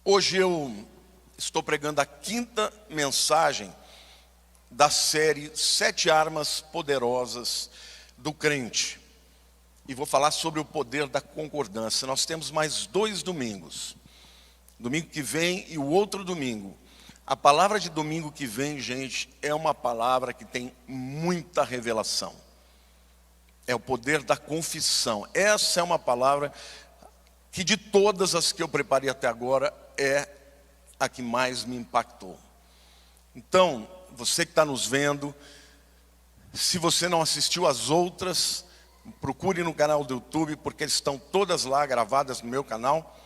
Hoje eu estou pregando a quinta mensagem da série 7 Armas Poderosas do Crente. E vou falar sobre o poder da concordância. Nós temos mais 2 domingos. Domingo que vem e o outro domingo. A palavra de domingo que vem, gente, é uma palavra que tem muita revelação. É o poder da confissão. Essa é uma palavra que de todas as que eu preparei até agora, é a que mais me impactou. Então, você que está nos vendo, se você não assistiu às outras, procure no canal do YouTube, porque estão todas lá gravadas no meu canal,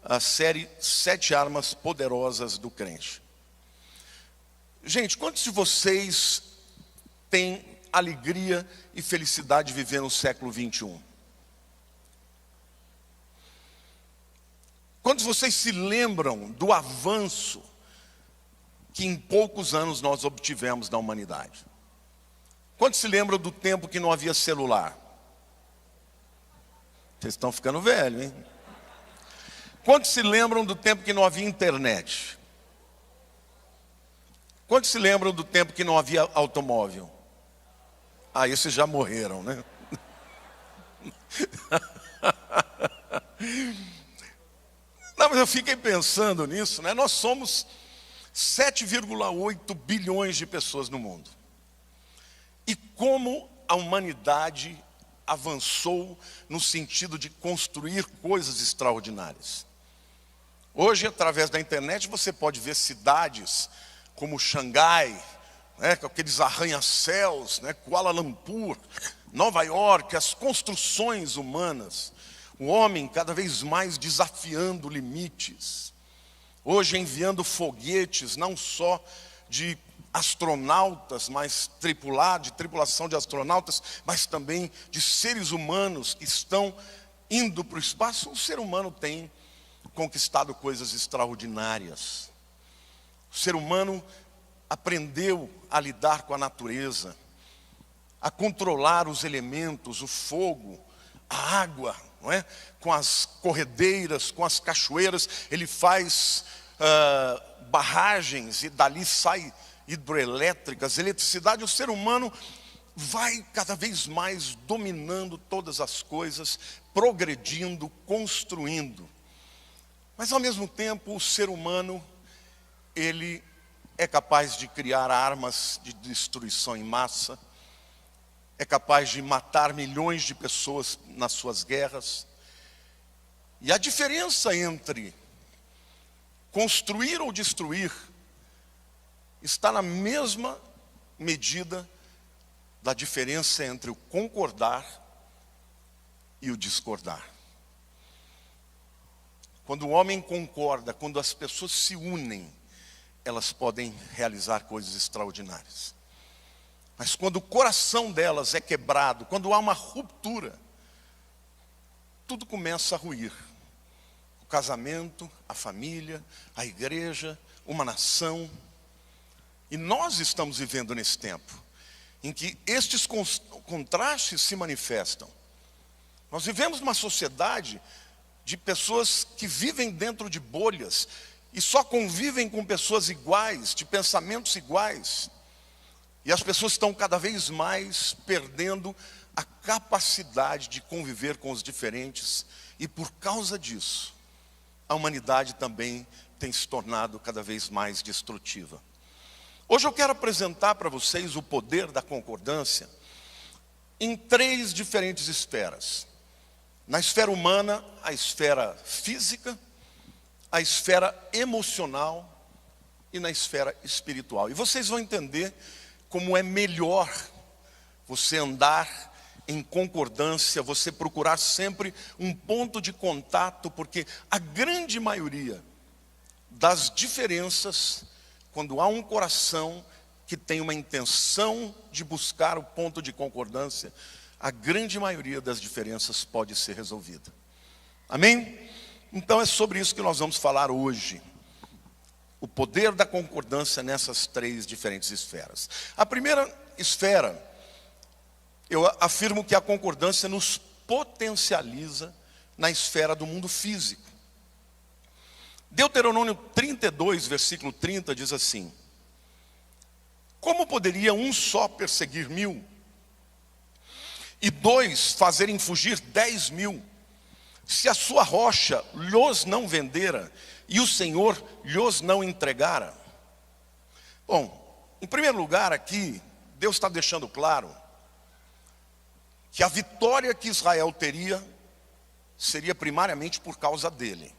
a série 7 Armas Poderosas do Crente. Gente, quantos de vocês têm alegria e felicidade de viver no século 21? Quantos de vocês se lembram do avanço que em poucos anos nós obtivemos na humanidade? Quantos se lembram do tempo que não havia celular? Vocês estão ficando velhos, hein? Quantos se lembram do tempo que não havia internet? Quantos se lembram do tempo que não havia automóvel? Ah, esses já morreram, né? Não, mas eu fiquei pensando nisso, né? Nós somos 7,8 bilhões de pessoas no mundo. E como a humanidade avançou no sentido de construir coisas extraordinárias. Hoje, através da internet, você pode ver cidades como Xangai, né, com aqueles arranha-céus, né, Kuala Lumpur, Nova York, as construções humanas. O homem cada vez mais desafiando limites. Hoje enviando foguetes, não só de astronautas, mas de tripulação de astronautas, mas também de seres humanos que estão indo para o espaço. O ser humano tem conquistado coisas extraordinárias. O ser humano aprendeu a lidar com a natureza, a controlar os elementos, o fogo, a água, não é? Com as corredeiras, com as cachoeiras, ele faz barragens e dali sai hidroelétricas, eletricidade. O ser humano vai cada vez mais dominando todas as coisas, progredindo, construindo. Mas ao mesmo tempo o ser humano, ele é capaz de criar armas de destruição em massa, é capaz de matar milhões de pessoas nas suas guerras. E a diferença entre construir ou destruir está na mesma medida da diferença entre o concordar e o discordar. Quando o homem concorda, quando as pessoas se unem, elas podem realizar coisas extraordinárias. Mas quando o coração delas é quebrado, quando há uma ruptura, tudo começa a ruir. O casamento, a família, a igreja, uma nação. E nós estamos vivendo nesse tempo em que estes contrastes se manifestam. Nós vivemos numa sociedade de pessoas que vivem dentro de bolhas e só convivem com pessoas iguais, de pensamentos iguais. E as pessoas estão cada vez mais perdendo a capacidade de conviver com os diferentes. E por causa disso, a humanidade também tem se tornado cada vez mais destrutiva. Hoje eu quero apresentar para vocês o poder da concordância em 3 diferentes esferas. Na esfera humana, a esfera física, a esfera emocional e na esfera espiritual. E vocês vão entender como é melhor você andar em concordância, você procurar sempre um ponto de contato, porque a grande maioria das diferenças, quando há um coração que tem uma intenção de buscar o ponto de concordância, a grande maioria das diferenças pode ser resolvida. Amém? Então é sobre isso que nós vamos falar hoje. O poder da concordância nessas 3 diferentes esferas. A primeira esfera, eu afirmo que a concordância nos potencializa na esfera do mundo físico. Deuteronômio 32, versículo 30 diz assim: como poderia um só perseguir 1000 e 2 fazerem fugir 10.000, se a sua rocha lhos não vendera e o Senhor lhos não entregara? Bom, em primeiro lugar aqui, Deus está deixando claro que a vitória que Israel teria seria primariamente por causa dele.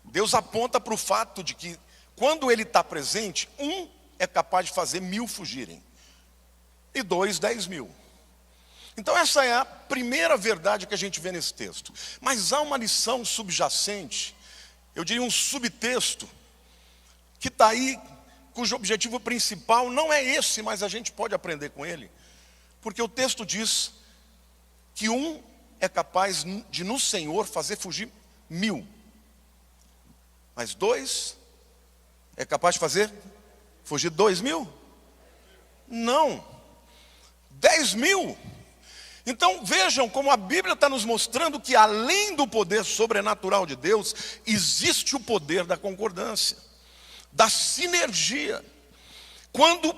Deus aponta para o fato de que quando ele está presente, um é capaz de fazer 1000 fugirem e 2, 10.000. Então essa é a primeira verdade que a gente vê nesse texto. Mas há uma lição subjacente, eu diria um subtexto, que está aí, cujo objetivo principal não é esse, mas a gente pode aprender com ele. Porque o texto diz que um é capaz de no Senhor fazer fugir 1000. Mas 2 é capaz de fazer fugir 2.000? Não. 10.000. Então vejam como a Bíblia está nos mostrando que além do poder sobrenatural de Deus, existe o poder da concordância, da sinergia. Quando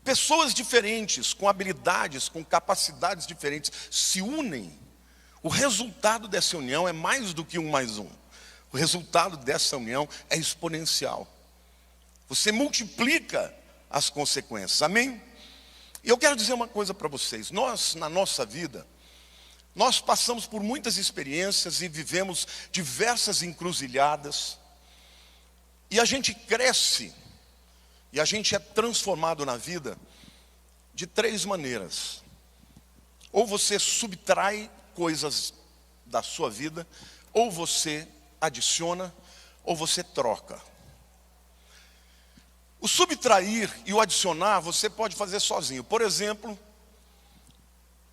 pessoas diferentes, com habilidades, com capacidades diferentes, se unem, o resultado dessa união é mais do que 1 mais 1. O resultado dessa união é exponencial. Você multiplica as consequências, amém? E eu quero dizer uma coisa para vocês. Nós, na nossa vida, nós passamos por muitas experiências e vivemos diversas encruzilhadas. E a gente cresce, e a gente é transformado na vida de 3 maneiras. Ou você subtrai coisas da sua vida, ou você adiciona, ou você troca. O subtrair e o adicionar você pode fazer sozinho. Por exemplo,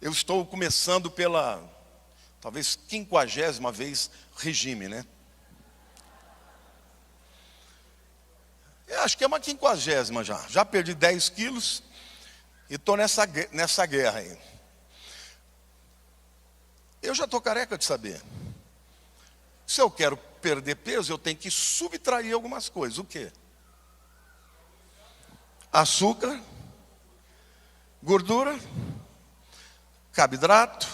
eu estou começando pela, talvez 50ª vez, regime, né? Eu acho que é uma 50ª já. Já perdi 10 quilos e estou nessa guerra aí. Eu já estou careca de saber. Se eu quero perder peso, eu tenho que subtrair algumas coisas. O quê? Açúcar, gordura, carboidrato,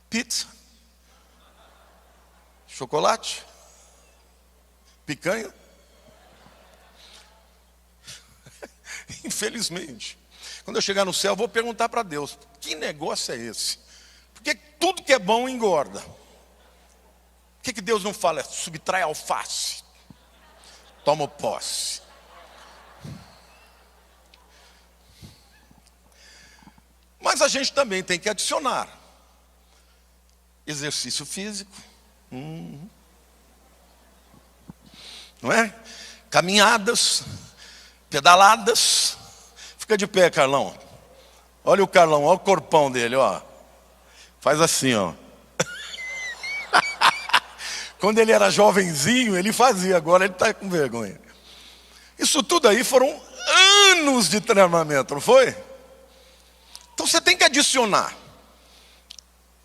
pizza, chocolate, picanha. Infelizmente, quando eu chegar no céu, eu vou perguntar para Deus: que negócio é esse? Porque tudo que é bom engorda. Por que Deus não fala, subtrai alface, toma posse? Mas a gente também tem que adicionar exercício físico, não é? Caminhadas, pedaladas. Fica de pé, Carlão. Olha o Carlão, olha o corpão dele, ó. Faz assim, ó. Quando ele era jovenzinho, ele fazia, agora ele está com vergonha. Isso tudo aí foram anos de treinamento, não foi? Então você tem que adicionar.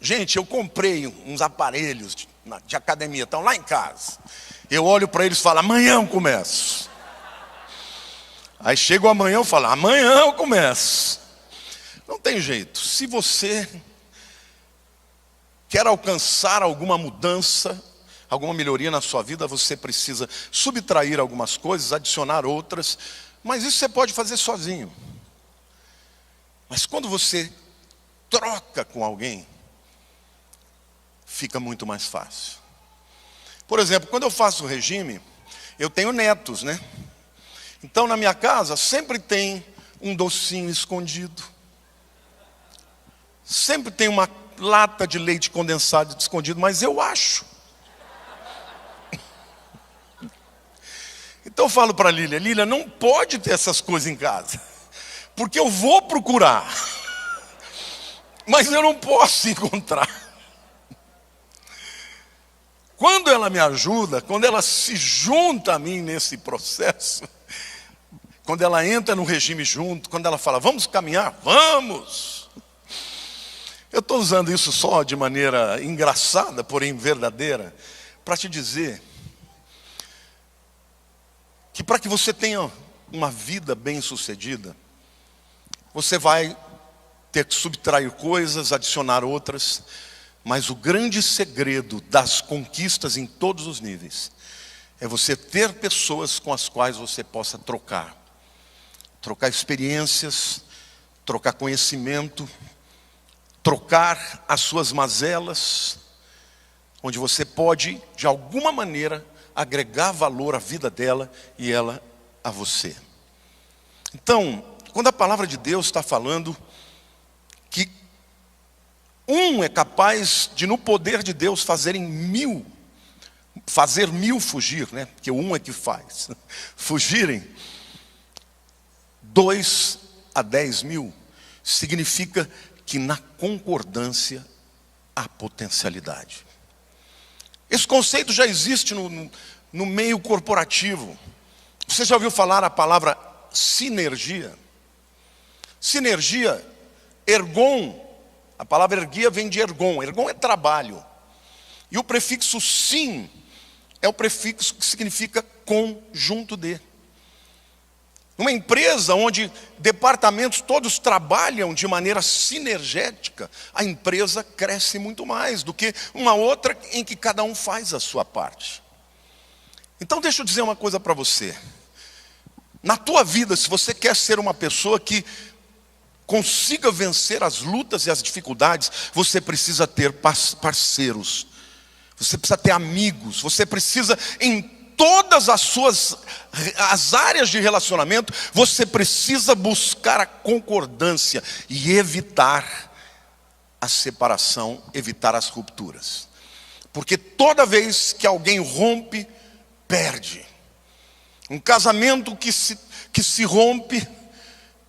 Gente, eu comprei uns aparelhos de academia, estão lá em casa. Eu olho para eles e falo: amanhã eu começo. Aí chego amanhã, eu falo: amanhã eu começo. Não tem jeito. Se você quer alcançar alguma mudança, alguma melhoria na sua vida, você precisa subtrair algumas coisas, adicionar outras. Mas isso você pode fazer sozinho. Mas quando você troca com alguém, fica muito mais fácil. Por exemplo, quando eu faço regime, eu tenho netos, né? Então na minha casa sempre tem um docinho escondido. Sempre tem uma lata de leite condensado escondido, mas eu acho. Então eu falo para a Lília: Lília, não pode ter essas coisas em casa, porque eu vou procurar, mas eu não posso encontrar. Quando ela me ajuda, quando ela se junta a mim nesse processo, quando ela entra no regime junto, quando ela fala: vamos caminhar? Vamos! Eu estou usando isso só de maneira engraçada, porém verdadeira, para te dizer que para que você tenha uma vida bem-sucedida, você vai ter que subtrair coisas, adicionar outras, mas o grande segredo das conquistas em todos os níveis é você ter pessoas com as quais você possa trocar experiências, trocar conhecimento, trocar as suas mazelas, onde você pode, de alguma maneira, agregar valor à vida dela e ela a você. Então, quando a palavra de Deus está falando que um é capaz de, no poder de Deus, fazer mil fugir, né? Porque um é que faz, fugirem, 2 a 10 mil, significa que na concordância há potencialidade. Esse conceito já existe no meio corporativo. Você já ouviu falar a palavra sinergia? Sinergia, ergon, a palavra erguia vem de ergon. Ergon é trabalho. E o prefixo sim é o prefixo que significa conjunto de. Uma empresa onde departamentos todos trabalham de maneira sinergética, a empresa cresce muito mais do que uma outra em que cada um faz a sua parte. Então deixa eu dizer uma coisa para você. Na tua vida, se você quer ser uma pessoa que consiga vencer as lutas e as dificuldades, você precisa ter parceiros, você precisa ter amigos, você precisa, em todas as áreas de relacionamento, você precisa buscar a concordância e evitar a separação, evitar as rupturas. Porque toda vez que alguém rompe, perde. Um casamento que se rompe,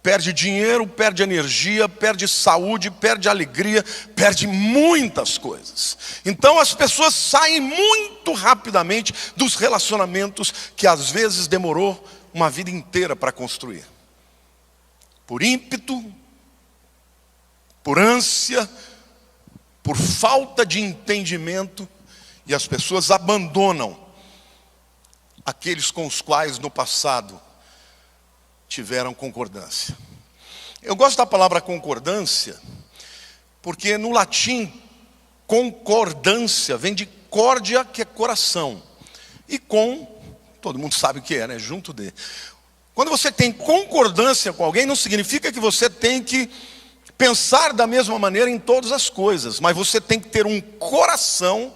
perde dinheiro, perde energia, perde saúde, perde alegria, perde muitas coisas. Então as pessoas saem muito rapidamente dos relacionamentos que às vezes demorou uma vida inteira para construir. Por ímpeto, por ânsia, por falta de entendimento, e as pessoas abandonam aqueles com os quais no passado tiveram concordância. Eu gosto da palavra concordância, porque no latim, concordância vem de cordia, que é coração, e todo mundo sabe o que é, né? Junto de. Quando você tem concordância com alguém, não significa que você tem que pensar da mesma maneira em todas as coisas, mas você tem que ter um coração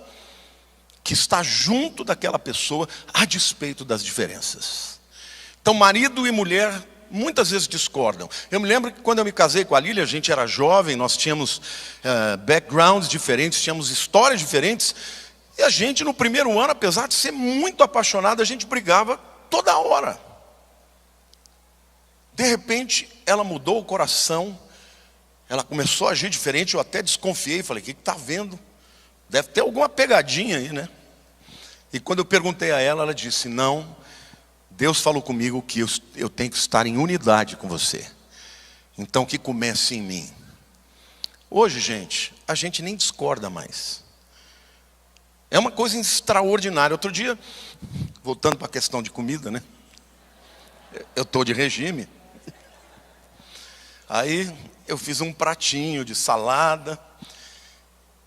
que está junto daquela pessoa, a despeito das diferenças. Então, marido e mulher muitas vezes discordam. Eu me lembro que quando eu me casei com a Lília, a gente era jovem, nós tínhamos backgrounds diferentes, tínhamos histórias diferentes, e a gente no primeiro ano, apesar de ser muito apaixonado, a gente brigava toda hora. De repente, ela mudou o coração, ela começou a agir diferente, eu até desconfiei, falei, o que está vendo? Deve ter alguma pegadinha aí, né? E quando eu perguntei a ela, ela disse, não, Deus falou comigo que eu tenho que estar em unidade com você. Então que comece em mim. Hoje, gente, a gente nem discorda mais. É uma coisa extraordinária. Outro dia, voltando para a questão de comida, né? Eu estou de regime. Aí eu fiz um pratinho de salada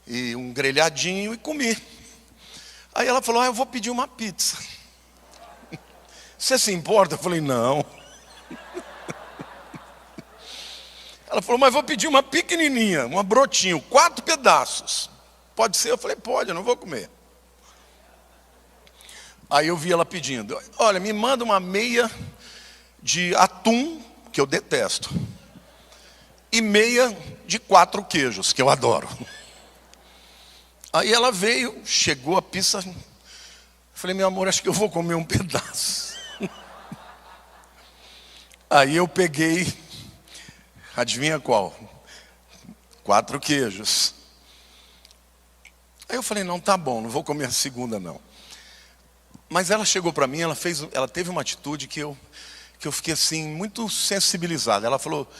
e um grelhadinho e comi. Aí ela falou, eu vou pedir uma pizza. Você se importa? Eu falei, não. Ela falou, mas vou pedir uma pequenininha, uma brotinho, 4 pedaços. Pode ser? Eu falei, pode, eu não vou comer. Aí eu vi ela pedindo, olha, me manda uma meia de atum, que eu detesto, e meia de 4 queijos, que eu adoro. Aí ela veio, chegou a pizza, eu falei, meu amor, acho que eu vou comer um pedaço. Aí eu peguei, adivinha qual? 4 queijos. Aí eu falei, não, tá bom, não vou comer a segunda não. Mas ela chegou para mim, ela teve uma atitude que eu fiquei assim, muito sensibilizado. Ela falou,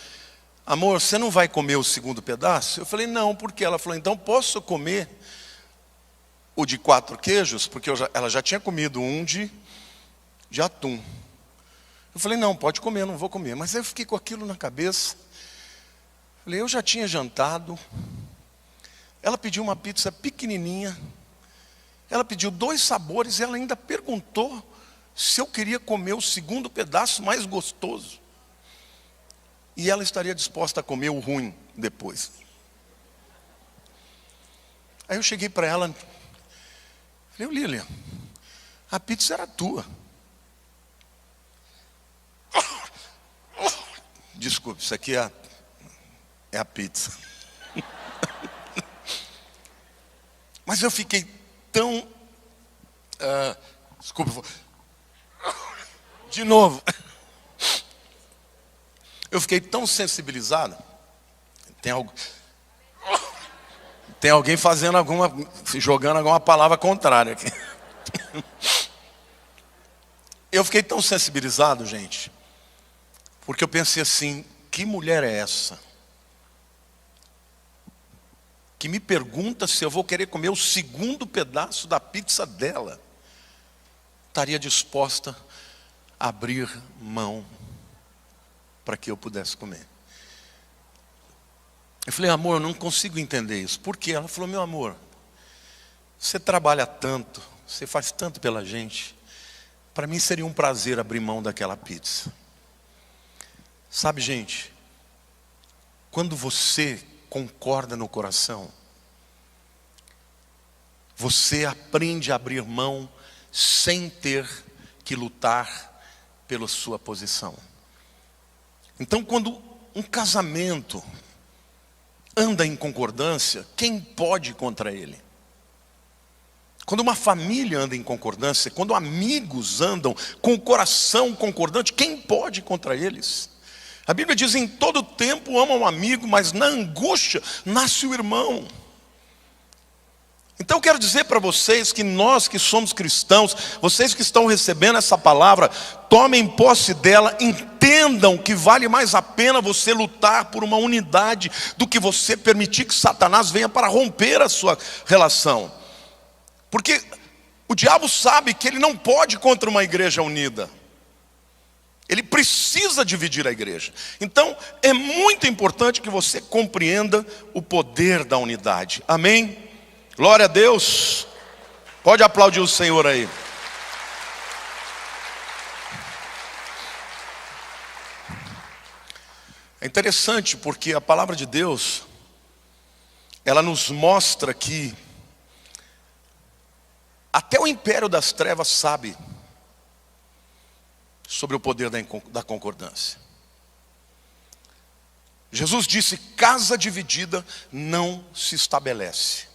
amor, você não vai comer o segundo pedaço? Eu falei, não, por quê? Ela falou, então posso comer o de 4 queijos, porque ela já tinha comido um de atum. Eu falei, não, pode comer, não vou comer. Mas aí eu fiquei com aquilo na cabeça. Falei, eu já tinha jantado. Ela pediu uma pizza pequenininha. Ela pediu 2 sabores e ela ainda perguntou se eu queria comer o segundo pedaço mais gostoso. E ela estaria disposta a comer o ruim depois. Aí eu cheguei para ela, falei, Lilian, a pizza era tua. Desculpe, isso aqui é a pizza. Mas eu fiquei tão... desculpe, de novo. Eu fiquei tão sensibilizado. Tem alguém jogando alguma palavra contrária aqui. Eu fiquei tão sensibilizado, gente, porque eu pensei assim, que mulher é essa? Que me pergunta se eu vou querer comer o segundo pedaço da pizza dela. Estaria disposta a abrir mão para que eu pudesse comer. Eu falei, amor, eu não consigo entender isso. Por quê? Ela falou, meu amor, você trabalha tanto, você faz tanto pela gente. Para mim seria um prazer abrir mão daquela pizza. Sabe, gente, quando você concorda no coração, você aprende a abrir mão sem ter que lutar pela sua posição. Então, quando um casamento anda em concordância, quem pode contra ele? Quando uma família anda em concordância, quando amigos andam com o coração concordante, quem pode contra eles? A Bíblia diz, em todo tempo ama um amigo, mas na angústia nasce o irmão. Então eu quero dizer para vocês que nós que somos cristãos, vocês que estão recebendo essa palavra, tomem posse dela, entendam que vale mais a pena você lutar por uma unidade do que você permitir que Satanás venha para romper a sua relação. Porque o diabo sabe que ele não pode contra uma igreja unida. Ele precisa dividir a igreja. Então é muito importante que você compreenda o poder da unidade. Amém? Glória a Deus. Pode aplaudir o Senhor aí. É interessante porque a palavra de Deus, ela nos mostra que até o império das trevas sabe sobre o poder da concordância. Jesus disse, casa dividida não se estabelece.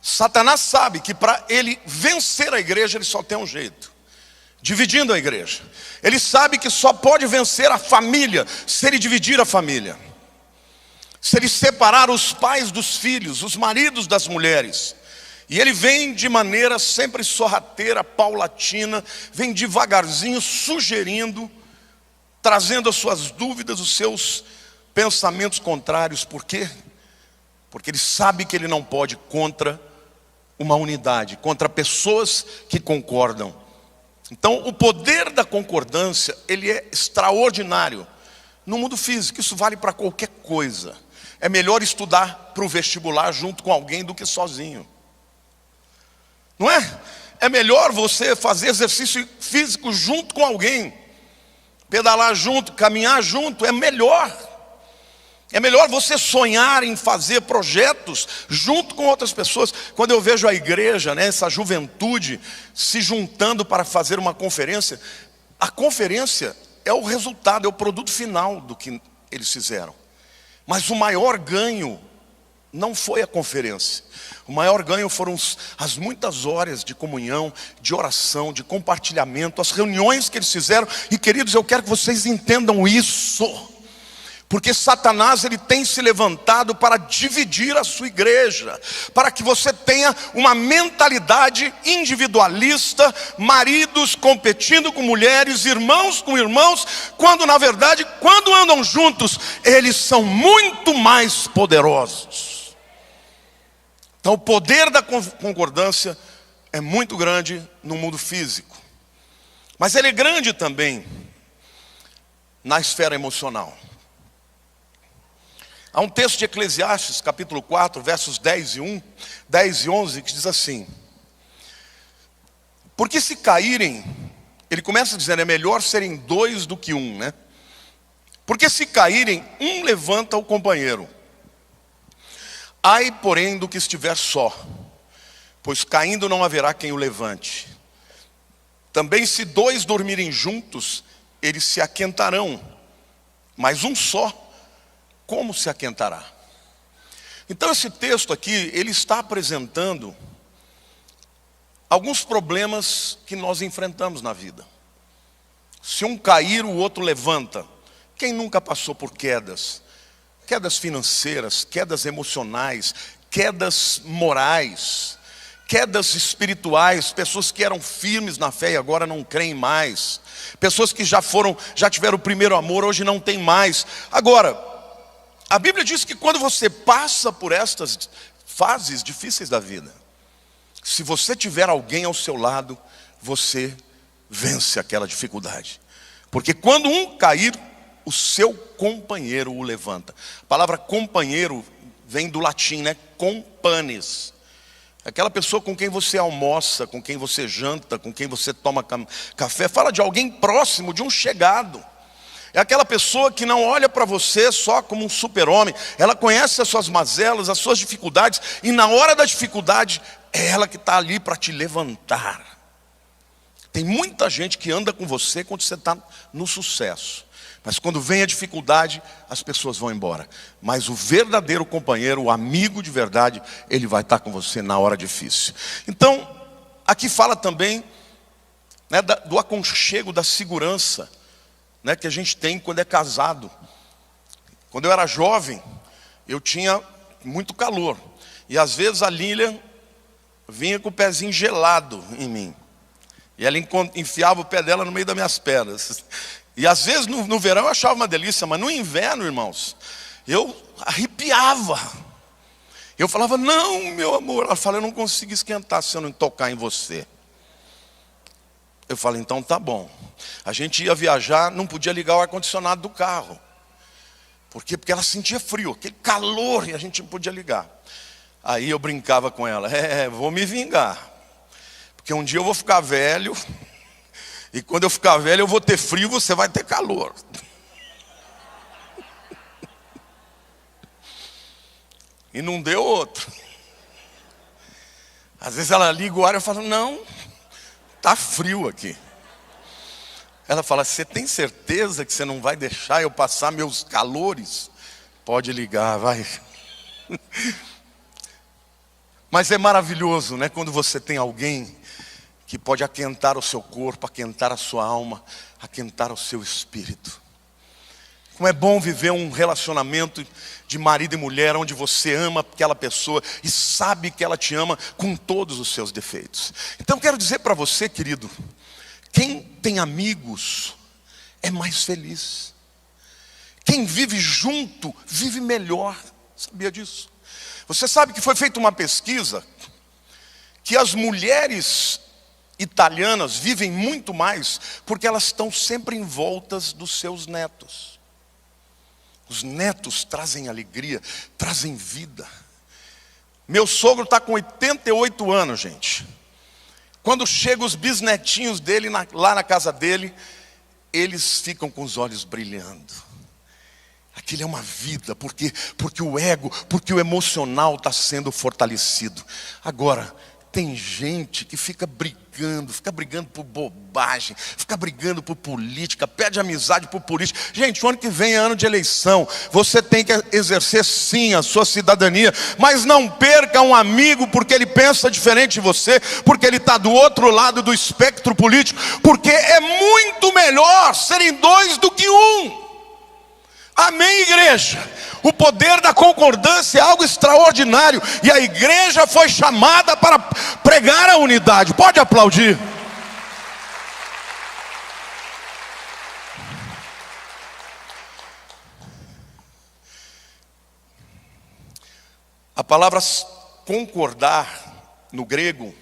Satanás sabe que para ele vencer a igreja, ele só tem um jeito: dividindo a igreja. Ele sabe que só pode vencer a família se ele dividir a família, se ele separar os pais dos filhos, os maridos das mulheres. E ele vem de maneira sempre sorrateira, paulatina, vem devagarzinho, sugerindo, trazendo as suas dúvidas, os seus pensamentos contrários. Por quê? Porque ele sabe que ele não pode contra uma unidade, contra pessoas que concordam. Então o poder da concordância, ele é extraordinário no mundo físico. Isso vale para qualquer coisa. É melhor estudar para o vestibular junto com alguém do que sozinho, não é? É melhor você fazer exercício físico junto com alguém, pedalar junto, caminhar junto, é melhor. É melhor você sonhar em fazer projetos junto com outras pessoas. Quando eu vejo a igreja, né, essa juventude se juntando para fazer uma conferência, a conferência é o resultado, é o produto final do que eles fizeram. Mas o maior ganho não foi a conferência. O maior ganho foram as muitas horas de comunhão, de oração, de compartilhamento, as reuniões que eles fizeram. E queridos, eu quero que vocês entendam isso. Porque Satanás, ele tem se levantado para dividir a sua igreja, para que você tenha uma mentalidade individualista, maridos competindo com mulheres, irmãos com irmãos, quando na verdade, quando andam juntos, eles são muito mais poderosos. Então o poder da concordância é muito grande no mundo físico. Mas ele é grande também na esfera emocional. Há um texto de Eclesiastes, capítulo 4, versos 10 e 11, que diz assim: porque se caírem, ele começa dizendo, é melhor serem dois do que um, né? Porque se caírem, um levanta o companheiro. Ai, porém, do que estiver só, pois caindo não haverá quem o levante. Também se dois dormirem juntos, eles se aquentarão, mas um só, como se aquentará? Então esse texto aqui, ele está apresentando alguns problemas que nós enfrentamos na vida. Se um cair, o outro levanta. Quem nunca passou por quedas? Quedas financeiras, quedas emocionais, quedas morais, quedas espirituais, pessoas que eram firmes na fé e agora não creem mais. Pessoas que já tiveram o primeiro amor, hoje não tem mais. Agora, a Bíblia diz que quando você passa por estas fases difíceis da vida, se você tiver alguém ao seu lado, você vence aquela dificuldade. Porque quando um cair, o seu companheiro o levanta. A palavra companheiro vem do latim, né? Companes. Aquela pessoa com quem você almoça, com quem você janta, com quem você toma café. Fala de alguém próximo, de um chegado. É aquela pessoa que não olha para você só como um super-homem. Ela conhece as suas mazelas, as suas dificuldades. E na hora da dificuldade, é ela que está ali para te levantar. Tem muita gente que anda com você quando você está no sucesso. Mas quando vem a dificuldade, as pessoas vão embora. Mas o verdadeiro companheiro, o amigo de verdade, ele vai estar com você na hora difícil. Então, aqui fala também, né, do aconchego, da segurança, né, que a gente tem quando é casado. Quando eu era jovem, eu tinha muito calor. E às vezes a Lilian vinha com o pezinho gelado em mim. E ela enfiava o pé dela no meio das minhas pernas. E às vezes no verão eu achava uma delícia, mas no inverno, irmãos, eu arrepiava. Eu falava, não, meu amor. Ela falava, eu não consigo esquentar se eu não tocar em você. Eu falei, então tá bom. A gente ia viajar, não podia ligar o ar-condicionado do carro. Por quê? Porque ela sentia frio, aquele calor, e a gente não podia ligar. Aí eu brincava com ela, vou me vingar. Porque um dia eu vou ficar velho, e quando eu ficar velho eu vou ter frio, você vai ter calor. E não deu outro. Às vezes ela liga o ar e eu falo, não, está frio aqui. Ela fala, você tem certeza que você não vai deixar eu passar meus calores? Pode ligar, vai. Mas é maravilhoso, né? Quando você tem alguém que pode aquentar o seu corpo, aquentar a sua alma, aquentar o seu espírito. Como é bom viver um relacionamento de marido e mulher, onde você ama aquela pessoa e sabe que ela te ama com todos os seus defeitos. Então quero dizer para você, querido, quem tem amigos é mais feliz. Quem vive junto, vive melhor. Sabia disso? Você sabe que foi feita uma pesquisa que as mulheres italianas vivem muito mais porque elas estão sempre em voltas dos seus netos. Os netos trazem alegria, trazem vida. Meu sogro está com 88 anos, gente. Quando chegam os bisnetinhos dele lá na casa dele, eles ficam com os olhos brilhando. Aquilo é uma vida, porque o ego, porque o emocional está sendo fortalecido. Agora, tem gente que fica brigando por bobagem, fica brigando por política, pede amizade por política. Gente, o ano que vem é ano de eleição. Você tem que exercer sim a sua cidadania, mas não perca um amigo porque ele pensa diferente de você, porque ele está do outro lado do espectro político, porque é muito melhor serem dois do que um. Amém, igreja? O poder da concordância é algo extraordinário. E a igreja foi chamada para pregar a unidade. Pode aplaudir. A palavra concordar, no grego,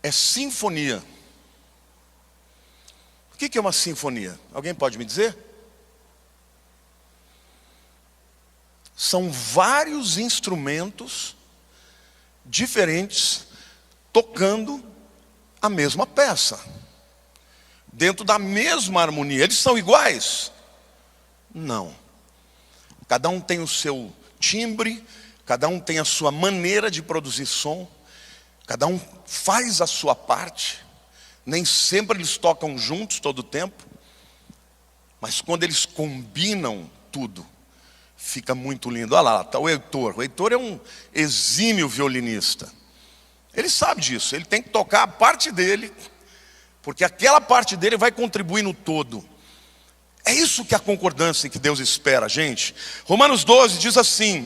é sinfonia. O que é uma sinfonia? Alguém pode me dizer? São vários instrumentos diferentes tocando a mesma peça, dentro da mesma harmonia. Eles são iguais? Não. Cada um tem o seu timbre, cada um tem a sua maneira de produzir som, cada um faz a sua parte. Nem sempre eles tocam juntos todo o tempo, mas quando eles combinam tudo, fica muito lindo. Olha lá, está o Heitor. O Heitor é um exímio violinista. Ele sabe disso, ele tem que tocar a parte dele, porque aquela parte dele vai contribuir no todo. É isso que é a concordância que Deus espera, gente. Romanos 12 diz assim: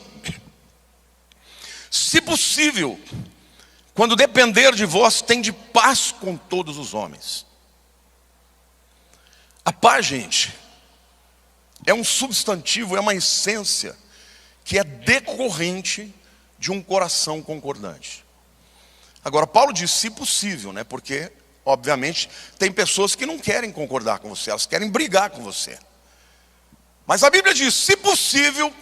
se possível, quando depender de vós, tende paz com todos os homens. A paz, gente, é um substantivo, é uma essência que é decorrente de um coração concordante. Agora, Paulo diz, se possível, né? Porque, obviamente, tem pessoas que não querem concordar com você, elas querem brigar com você. Mas a Bíblia diz, se possível,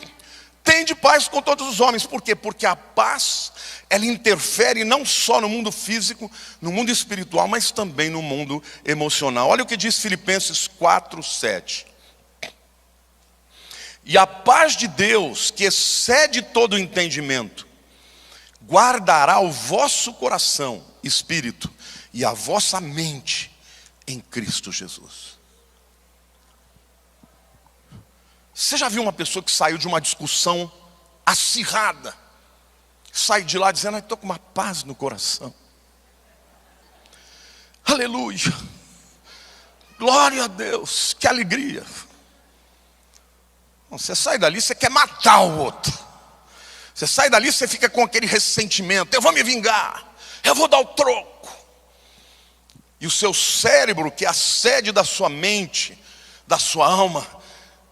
tende paz com todos os homens. Por quê? Porque a paz, ela interfere não só no mundo físico, no mundo espiritual, mas também no mundo emocional. Olha o que diz Filipenses 4:7. E a paz de Deus, que excede todo o entendimento, guardará o vosso coração, espírito, e a vossa mente em Cristo Jesus. Você já viu uma pessoa que saiu de uma discussão acirrada, sai de lá dizendo, estou com uma paz no coração. Aleluia. Glória a Deus, que alegria. Você sai dali, você quer matar o outro. Você sai dali, você fica com aquele ressentimento. Eu vou me vingar, eu vou dar o troco. E o seu cérebro, que é a sede da sua mente, da sua alma,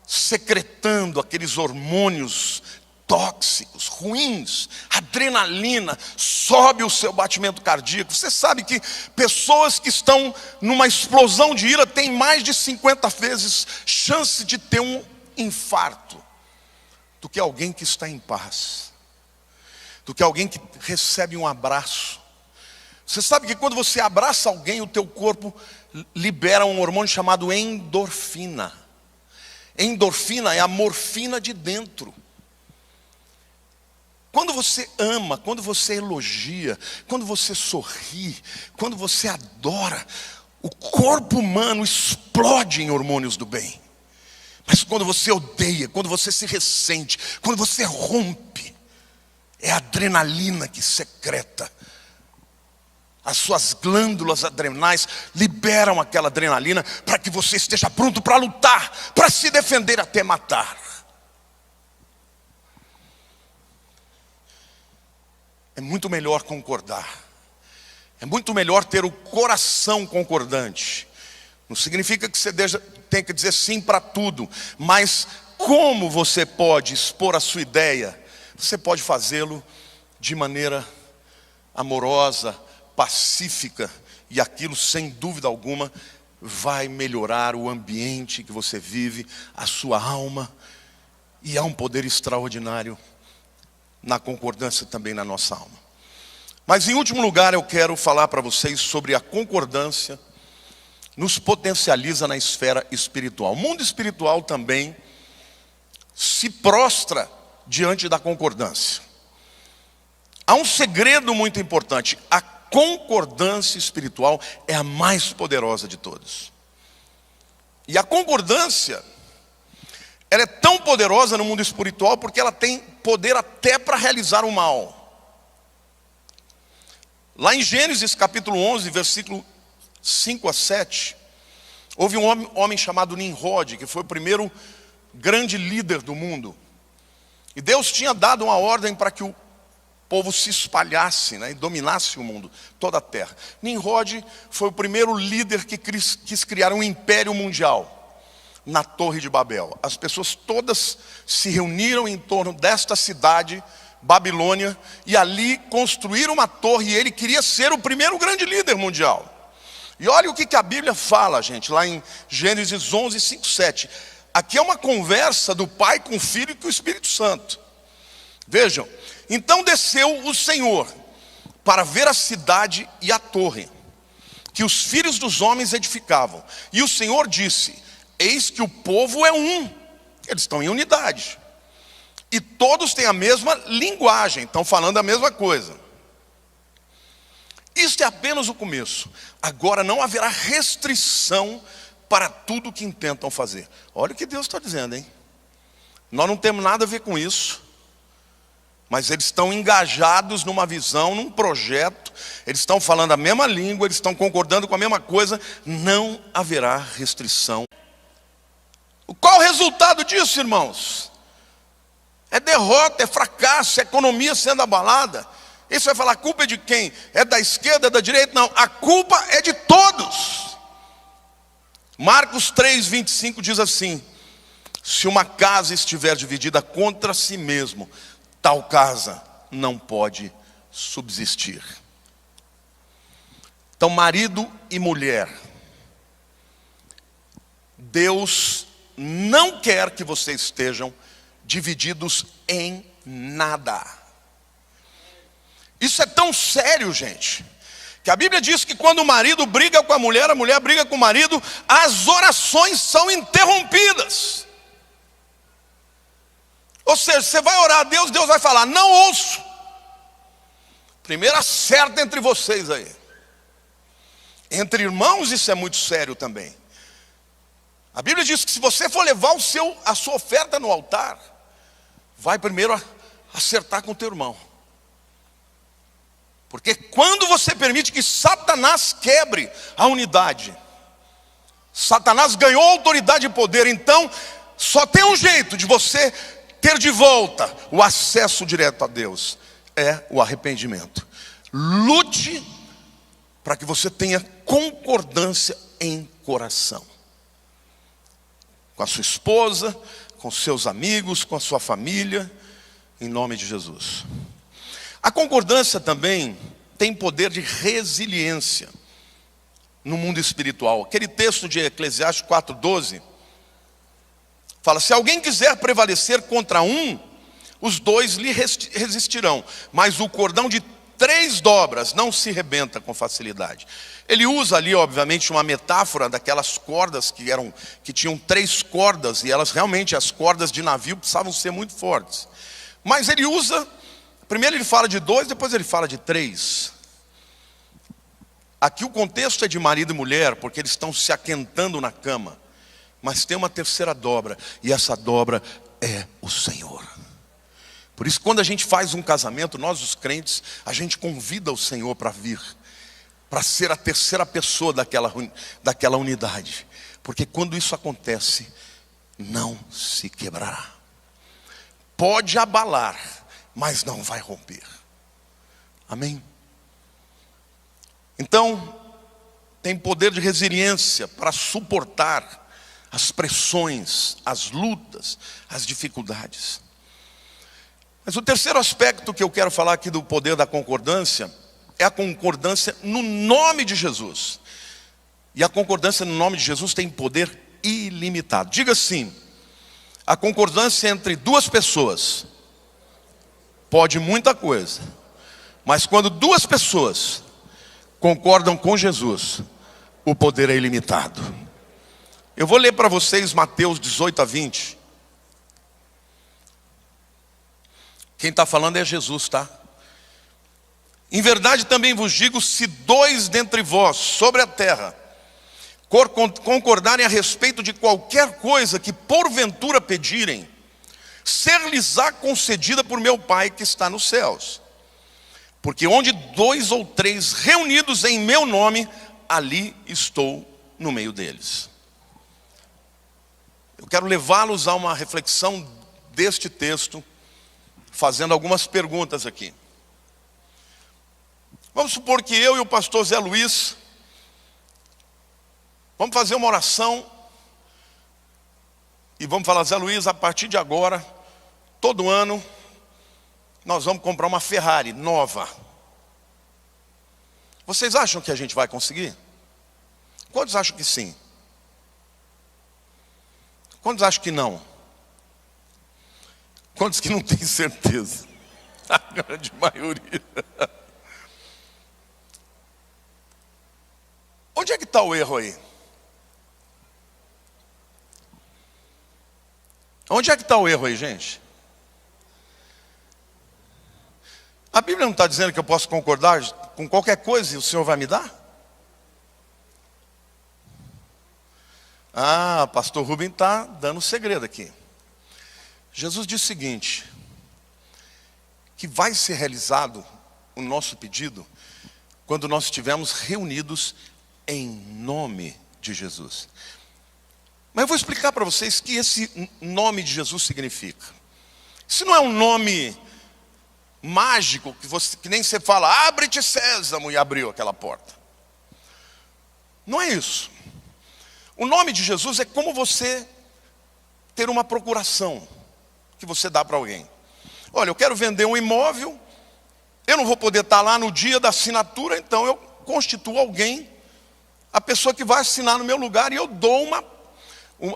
secretando aqueles hormônios tóxicos, ruins, adrenalina, sobe o seu batimento cardíaco. Você sabe que pessoas que estão numa explosão de ira têm mais de 50 vezes chance de ter um infarto do que alguém que está em paz, do que alguém que recebe um abraço. Você sabe que quando você abraça alguém, o teu corpo libera um hormônio chamado endorfina. Endorfina é a morfina de dentro. Quando você ama, quando você elogia, quando você sorri, quando você adora, o corpo humano explode em hormônios do bem. Mas quando você odeia, quando você se ressente, quando você rompe, é a adrenalina que secreta. As suas glândulas adrenais liberam aquela adrenalina para que você esteja pronto para lutar, para se defender até matar. É muito melhor concordar. É muito melhor ter o coração concordante. Não significa que você tem que dizer sim para tudo, mas como você pode expor a sua ideia? Você pode fazê-lo de maneira amorosa, pacífica, e aquilo, sem dúvida alguma, vai melhorar o ambiente que você vive, a sua alma, e há um poder extraordinário na concordância também na nossa alma. Mas em último lugar, eu quero falar para vocês sobre a concordância nos potencializa na esfera espiritual. O mundo espiritual também se prostra diante da concordância. Há um segredo muito importante: a concordância espiritual é a mais poderosa de todas. E a concordância, ela é tão poderosa no mundo espiritual porque ela tem poder até para realizar o mal. Lá em Gênesis capítulo 11, versículo 5-7, houve um homem chamado Nimrod, que foi o primeiro grande líder do mundo. E Deus tinha dado uma ordem para que o povo se espalhasse, né, e dominasse o mundo, toda a terra. Nimrod foi o primeiro líder que quis criar um império mundial na Torre de Babel. As pessoas todas se reuniram em torno desta cidade Babilônia, e ali construir uma torre, e ele queria ser o primeiro grande líder mundial. E olha o que a Bíblia fala, gente, lá em Gênesis 11, 5, 7. Aqui é uma conversa do Pai com o Filho e com o Espírito Santo. Vejam, então desceu o Senhor para ver a cidade e a torre que os filhos dos homens edificavam. E o Senhor disse: eis que o povo é um, eles estão em unidade, e todos têm a mesma linguagem, estão falando a mesma coisa. Isto é apenas o começo. Agora não haverá restrição para tudo que intentam fazer. Olha o que Deus está dizendo, hein? Nós não temos nada a ver com isso, mas eles estão engajados numa visão, num projeto, eles estão falando a mesma língua, eles estão concordando com a mesma coisa. Não haverá restrição. Qual o resultado disso, irmãos? É derrota, é fracasso, é economia sendo abalada. Isso vai falar, a culpa é de quem? É da esquerda, é da direita? Não, a culpa é de todos. Marcos 3, 25 diz assim: se uma casa estiver dividida contra si mesmo, tal casa não pode subsistir. Então, marido e mulher, Deus não quer que vocês estejam divididos em nada. Isso é tão sério, gente, que a Bíblia diz que quando o marido briga com a mulher briga com o marido, as orações são interrompidas. Ou seja, você vai orar a Deus, Deus vai falar: não ouço. Primeiro acerta entre vocês aí. Entre irmãos isso é muito sério também. A Bíblia diz que se você for levar a sua oferta no altar, vai primeiro acertar com o teu irmão. Porque quando você permite que Satanás quebre a unidade, Satanás ganhou autoridade e poder. Então só tem um jeito de você ter de volta o acesso direto a Deus: é o arrependimento. Lute para que você tenha concordância em coração, com a sua esposa, com seus amigos, com a sua família, em nome de Jesus. A concordância também tem poder de resiliência no mundo espiritual. Aquele texto de Eclesiastes 4:12 fala: se alguém quiser prevalecer contra um, os dois lhe resistirão, mas o cordão de 3 dobras não se rebenta com facilidade. Ele usa ali, obviamente, uma metáfora daquelas cordas que tinham 3 cordas, e elas realmente, as cordas de navio, precisavam ser muito fortes. Mas ele usa, primeiro ele fala de 2, depois ele fala de 3. Aqui o contexto é de marido e mulher, porque eles estão se aquentando na cama. Mas tem uma terceira dobra, e essa dobra é o Senhor. Por isso, quando a gente faz um casamento, nós os crentes, a gente convida o Senhor para vir, para ser a terceira pessoa daquela unidade. Porque quando isso acontece, não se quebrará. Pode abalar, mas não vai romper. Amém? Então, tem poder de resiliência para suportar as pressões, as lutas, as dificuldades. Mas o terceiro aspecto que eu quero falar aqui do poder da concordância é a concordância no nome de Jesus. E a concordância no nome de Jesus tem poder ilimitado. Diga assim: a concordância entre 2 pessoas pode muita coisa, mas quando 2 pessoas concordam com Jesus, o poder é ilimitado. Eu vou ler para vocês Mateus 18-20. Quem está falando é Jesus, tá? Em verdade também vos digo, se 2 dentre vós sobre a terra concordarem a respeito de qualquer coisa que porventura pedirem, ser-lhes-á concedida por meu Pai que está nos céus. Porque onde 2 ou 3 reunidos em meu nome, ali estou no meio deles. Eu quero levá-los a uma reflexão deste texto, fazendo algumas perguntas aqui. Vamos supor que eu e o pastor Zé Luiz vamos fazer uma oração e vamos falar: Zé Luiz, a partir de agora, todo ano, nós vamos comprar uma Ferrari nova. Vocês acham que a gente vai conseguir? Quantos acham que sim? Quantos acham que não? Quantos que não têm certeza? A grande maioria. Onde é que está o erro aí? Onde é que está o erro aí, gente? A Bíblia não está dizendo que eu posso concordar com qualquer coisa e o Senhor vai me dar? Ah, pastor Rubem está dando um segredo aqui. Jesus disse o seguinte, que vai ser realizado o nosso pedido quando nós estivermos reunidos em nome de Jesus. Mas eu vou explicar para vocês o que esse nome de Jesus significa. Isso não é um nome mágico que nem você fala, abre-te Sésamo, e abriu aquela porta. Não é isso. O nome de Jesus é como você ter uma procuração que você dá para alguém. Olha, eu quero vender um imóvel, eu não vou poder estar lá no dia da assinatura, então eu constituo alguém, a pessoa que vai assinar no meu lugar, e eu dou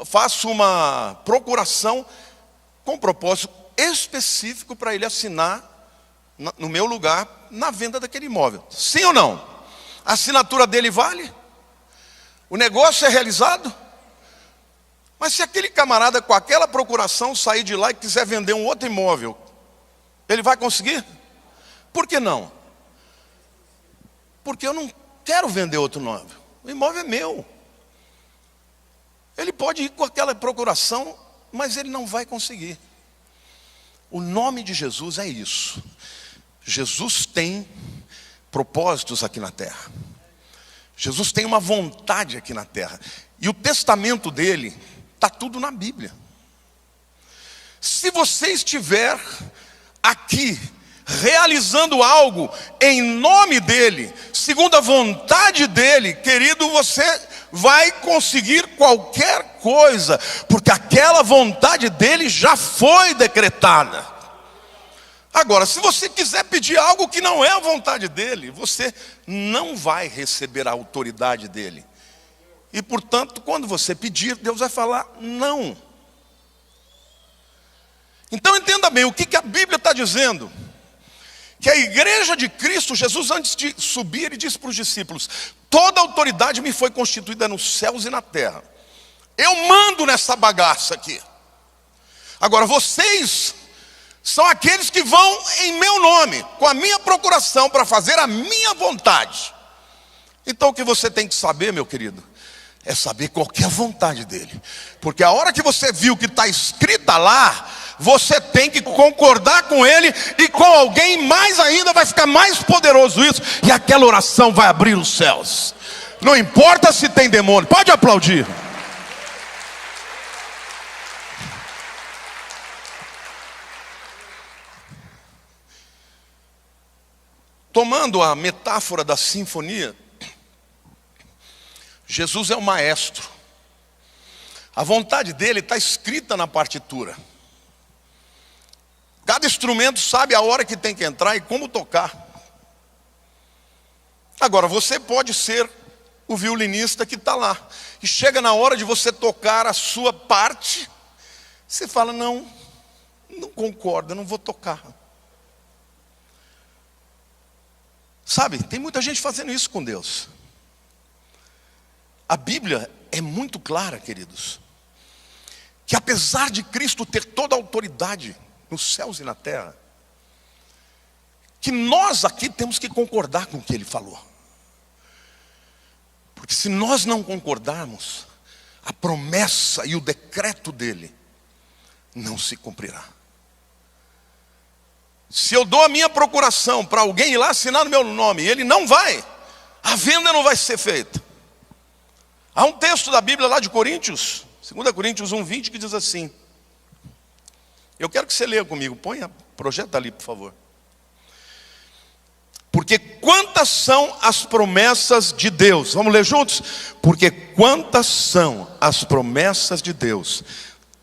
faço uma procuração com propósito específico para ele assinar no meu lugar, na venda daquele imóvel. Sim ou não? A assinatura dele vale? O negócio é realizado? Mas se aquele camarada com aquela procuração sair de lá e quiser vender um outro imóvel, ele vai conseguir? Por que não? Porque eu não quero vender outro imóvel. O imóvel é meu. Ele pode ir com aquela procuração, mas ele não vai conseguir. O nome de Jesus é isso. Jesus tem propósitos aqui na terra. Jesus tem uma vontade aqui na terra. E o testamento dele está tudo na Bíblia. Se você estiver aqui realizando algo em nome dele, segundo a vontade dele, querido, você vai conseguir qualquer coisa, porque aquela vontade dele já foi decretada. Agora, se você quiser pedir algo que não é a vontade dele, você não vai receber a autoridade dele. E, portanto, quando você pedir, Deus vai falar não. Então, entenda bem, o que a Bíblia está dizendo? Que a igreja de Cristo, Jesus, antes de subir, ele disse para os discípulos, toda autoridade me foi constituída nos céus e na terra. Eu mando nessa bagaça aqui. Agora, vocês são aqueles que vão em meu nome, com a minha procuração, para fazer a minha vontade. Então o que você tem que saber, meu querido, é saber qual que é a vontade dele. Porque a hora que você viu que está escrita lá, você tem que concordar com ele, e com alguém mais ainda vai ficar mais poderoso isso, e aquela oração vai abrir os céus. Não importa se tem demônio, pode aplaudir. Tomando a metáfora da sinfonia, Jesus é o maestro. A vontade dele está escrita na partitura. Cada instrumento sabe a hora que tem que entrar e como tocar. Agora, você pode ser o violinista que está lá. E chega na hora de você tocar a sua parte, você fala, não concordo, eu não vou tocar. Sabe, tem muita gente fazendo isso com Deus. A Bíblia é muito clara, queridos, que apesar de Cristo ter toda a autoridade nos céus e na terra, que nós aqui temos que concordar com o que ele falou. Porque se nós não concordarmos, a promessa e o decreto dele não se cumprirá. Se eu dou a minha procuração para alguém ir lá assinar no meu nome, e ele não vai, a venda não vai ser feita. Há um texto da Bíblia lá de Coríntios, 2 Coríntios 1:20, que diz assim. Eu quero que você leia comigo, projeta ali, por favor. Porque quantas são as promessas de Deus? Vamos ler juntos? Porque quantas são as promessas de Deus,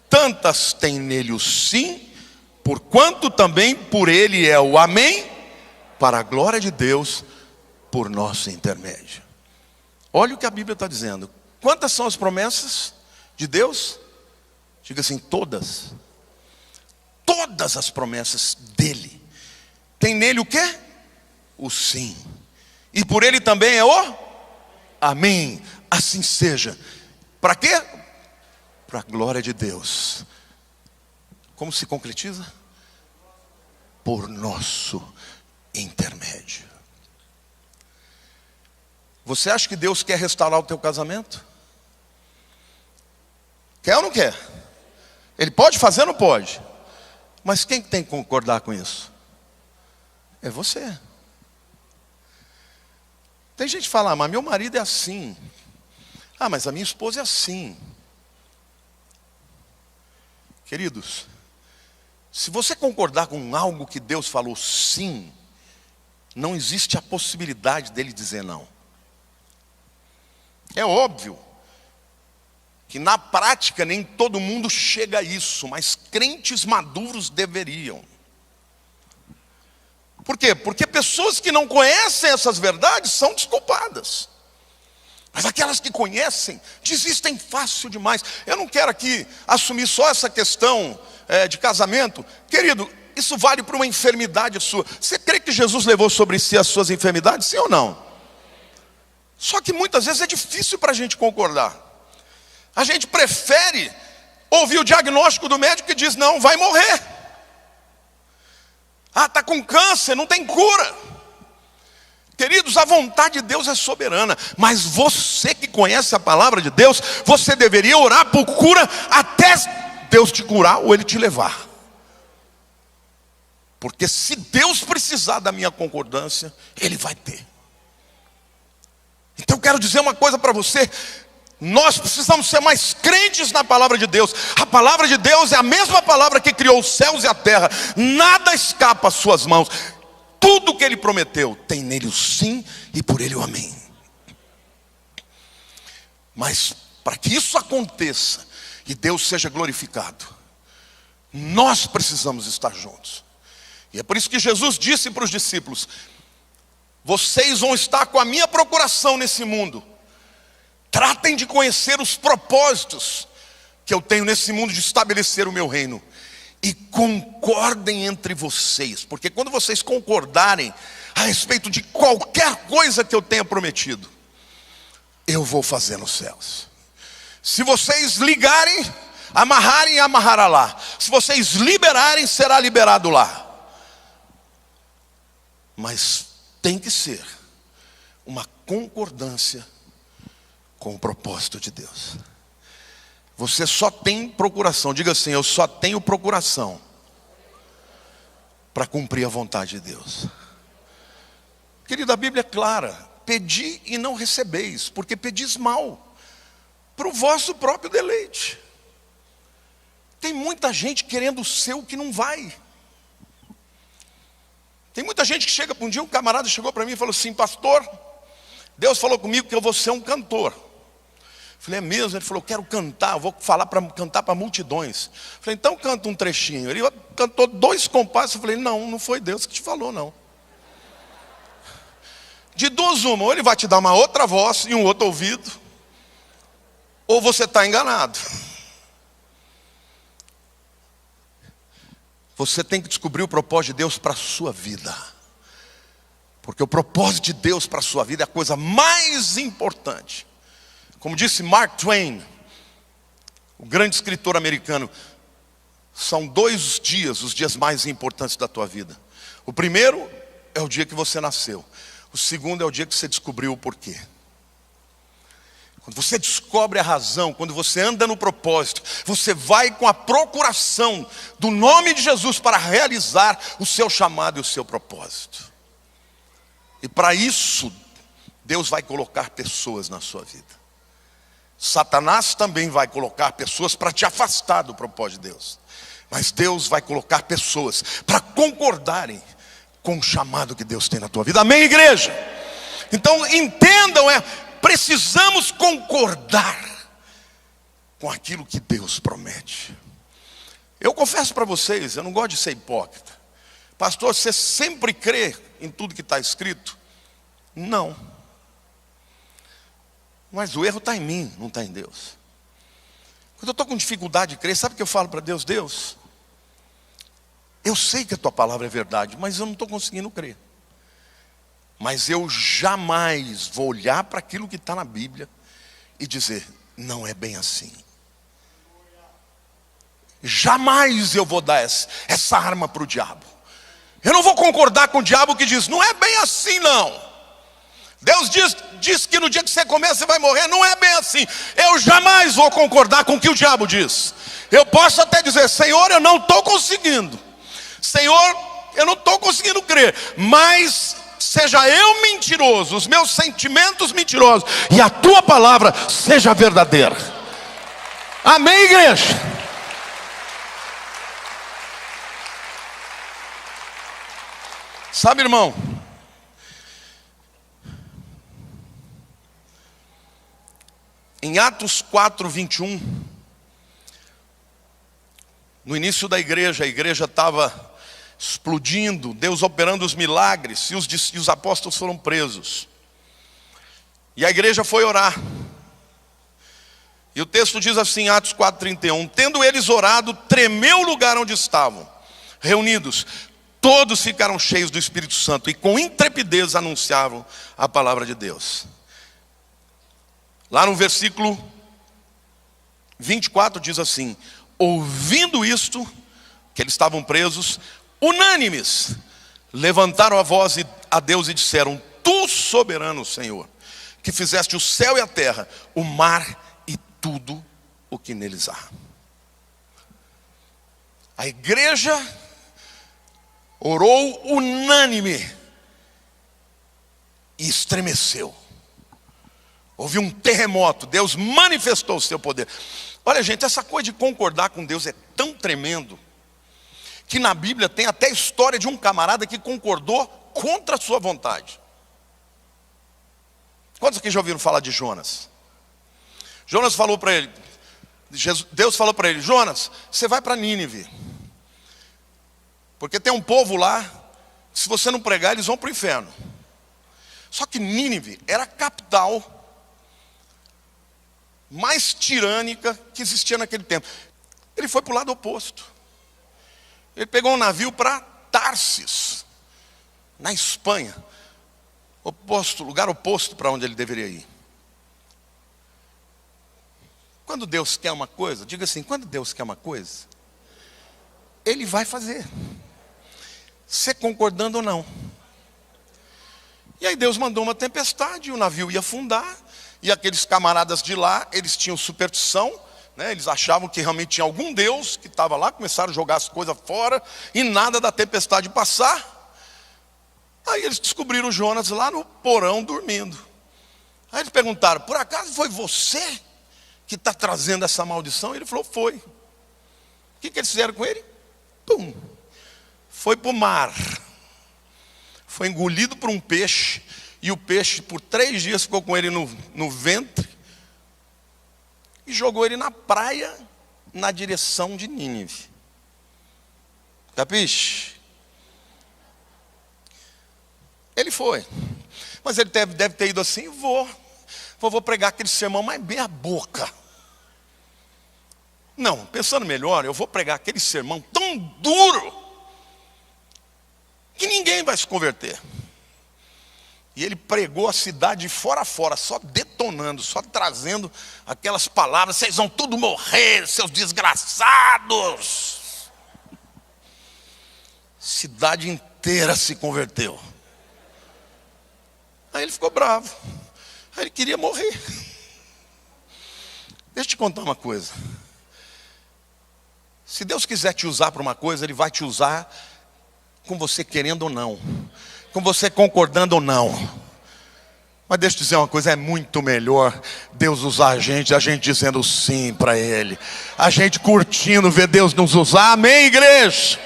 tantas tem nele o sim, porquanto também por ele é o amém, para a glória de Deus, por nosso intermédio. Olha o que a Bíblia está dizendo. Quantas são as promessas de Deus? Diga assim, todas. Todas as promessas dele. Tem nele o quê? O sim. E por ele também é o amém. Assim seja. Para quê? Para a glória de Deus. Como se concretiza? Por nosso intermédio. Você acha que Deus quer restaurar o teu casamento? Quer ou não quer? Ele pode fazer ou não pode? Mas quem tem que concordar com isso? É você. Tem gente que fala, mas meu marido é assim. Ah, mas a minha esposa é assim. Queridos, se você concordar com algo que Deus falou sim, não existe a possibilidade dele dizer não. É óbvio que na prática nem todo mundo chega a isso, mas crentes maduros deveriam. Por quê? Porque pessoas que não conhecem essas verdades são desculpadas. Mas aquelas que conhecem, desistem fácil demais. Eu não quero aqui assumir só essa questão de casamento. Querido, isso vale para uma enfermidade sua. Você crê que Jesus levou sobre si as suas enfermidades? Sim ou não? Só que muitas vezes é difícil para a gente concordar. A gente prefere ouvir o diagnóstico do médico que diz, não, vai morrer. Ah, está com câncer, não tem cura. Queridos, a vontade de Deus é soberana. Mas você que conhece a palavra de Deus, você deveria orar por cura até Deus te curar ou Ele te levar. Porque se Deus precisar da minha concordância, Ele vai ter. Então eu quero dizer uma coisa para você. Nós precisamos ser mais crentes na palavra de Deus. A palavra de Deus é a mesma palavra que criou os céus e a terra. Nada escapa às suas mãos. Tudo que Ele prometeu tem nele o sim e por ele o amém. Mas para que isso aconteça e Deus seja glorificado, nós precisamos estar juntos. E é por isso que Jesus disse para os discípulos, vocês vão estar com a minha procuração nesse mundo. Tratem de conhecer os propósitos que eu tenho nesse mundo de estabelecer o meu reino. E concordem entre vocês. Porque quando vocês concordarem a respeito de qualquer coisa que eu tenha prometido, eu vou fazer nos céus. Se vocês ligarem, amarrarem, amarrará lá. Se vocês liberarem, será liberado lá. Mas tem que ser uma concordância com o propósito de Deus. Você só tem procuração. Diga assim, eu só tenho procuração para cumprir a vontade de Deus. Querido, a Bíblia é clara. Pedi e não recebeis, porque pedis mal, para o vosso próprio deleite. Tem muita gente querendo ser o que não vai. Tem muita gente que chega, um dia um camarada chegou para mim e falou assim, pastor, Deus falou comigo que eu vou ser um cantor. Falei, é mesmo? Ele falou, quero cantar, vou cantar para multidões. Falei, então canta um trechinho. Ele cantou 2 compassos. Eu falei, não foi Deus que te falou, não. De duas uma, ou Ele vai te dar uma outra voz e um outro ouvido, ou você está enganado. Você tem que descobrir o propósito de Deus para a sua vida. Porque o propósito de Deus para a sua vida é a coisa mais importante. Como disse Mark Twain, o grande escritor americano, são 2 dias, os dias mais importantes da tua vida. O primeiro é o dia que você nasceu. O segundo é o dia que você descobriu o porquê. Quando você descobre a razão, quando você anda no propósito, você vai com a procuração do nome de Jesus para realizar o seu chamado e o seu propósito. E para isso, Deus vai colocar pessoas na sua vida. Satanás também vai colocar pessoas para te afastar do propósito de Deus. Mas Deus vai colocar pessoas para concordarem com o chamado que Deus tem na tua vida. Amém, igreja? Então entendam, precisamos concordar com aquilo que Deus promete. Eu confesso para vocês, eu não gosto de ser hipócrita. Pastor, você sempre crê em tudo que está escrito? Não. Mas o erro está em mim, não está em Deus. Quando eu estou com dificuldade de crer, sabe o que eu falo para Deus? Deus, eu sei que a tua palavra é verdade, mas eu não estou conseguindo crer. Mas eu jamais vou olhar para aquilo que está na Bíblia e dizer, não é bem assim. Jamais eu vou dar essa arma para o diabo. Eu não vou concordar com o diabo que diz, não é bem assim não. Deus diz que no dia que você comer você vai morrer, não é bem assim. Eu jamais vou concordar com o que o diabo diz. Eu posso até dizer, Senhor, eu não estou conseguindo. Senhor, eu não estou conseguindo crer. Mas seja eu mentiroso, os meus sentimentos mentirosos, e a tua palavra seja verdadeira. Amém, igreja? Sabe, irmão, em Atos 4, 21, no início da igreja, a igreja estava explodindo, Deus operando os milagres, e os apóstolos foram presos. E a igreja foi orar. E o texto diz assim, Atos 4, 31, tendo eles orado, tremeu o lugar onde estavam reunidos. Todos ficaram cheios do Espírito Santo e com intrepidez anunciavam a palavra de Deus. Lá no versículo 24 diz assim, ouvindo isto, que eles estavam presos, unânimes, levantaram a voz a Deus e disseram, tu soberano Senhor, que fizeste o céu e a terra, o mar e tudo o que neles há. A igreja orou unânime e estremeceu. Houve um terremoto, Deus manifestou o seu poder. Olha, gente, essa coisa de concordar com Deus é tão tremendo, que na Bíblia tem até a história de um camarada que concordou contra a sua vontade. Quantos aqui já ouviram falar de Jonas? Jonas falou para ele, Deus falou para ele, Jonas, você vai para Nínive. Porque tem um povo lá, se você não pregar, eles vão para o inferno. Só que Nínive era a capital mais tirânica que existia naquele tempo. Ele foi para o lado oposto. Ele pegou um navio para Tarsis, na Espanha. Lugar oposto para onde ele deveria ir. Quando Deus quer uma coisa, diga assim, quando Deus quer uma coisa, Ele vai fazer. Você concordando ou não. E aí Deus mandou uma tempestade, e o navio ia afundar, e aqueles camaradas de lá, eles tinham superstição, né? Eles achavam que realmente tinha algum Deus que estava lá, começaram a jogar as coisas fora, e nada da tempestade passar. Aí eles descobriram Jonas lá no porão dormindo. Aí eles perguntaram, por acaso foi você que está trazendo essa maldição? Ele falou, foi. O que eles fizeram com ele? Pum. Foi para o mar, foi engolido por um peixe, e o peixe por 3 dias ficou com ele no ventre, e jogou ele na praia, na direção de Nínive. Capiche? Ele foi, mas ele deve ter ido assim, vou pregar aquele sermão mais bem a boca. Não, pensando melhor, eu vou pregar aquele sermão tão duro, que ninguém vai se converter. E ele pregou a cidade de fora a fora, só detonando, só trazendo aquelas palavras, vocês vão tudo morrer, seus desgraçados. Cidade inteira se converteu. Aí ele ficou bravo, aí ele queria morrer. Deixa eu te contar uma coisa. Se Deus quiser te usar para uma coisa, Ele vai te usar com você querendo ou não, com você concordando ou não. Mas deixa eu dizer uma coisa, é muito melhor Deus usar a gente dizendo sim para Ele, a gente curtindo ver Deus nos usar. Amém, igreja?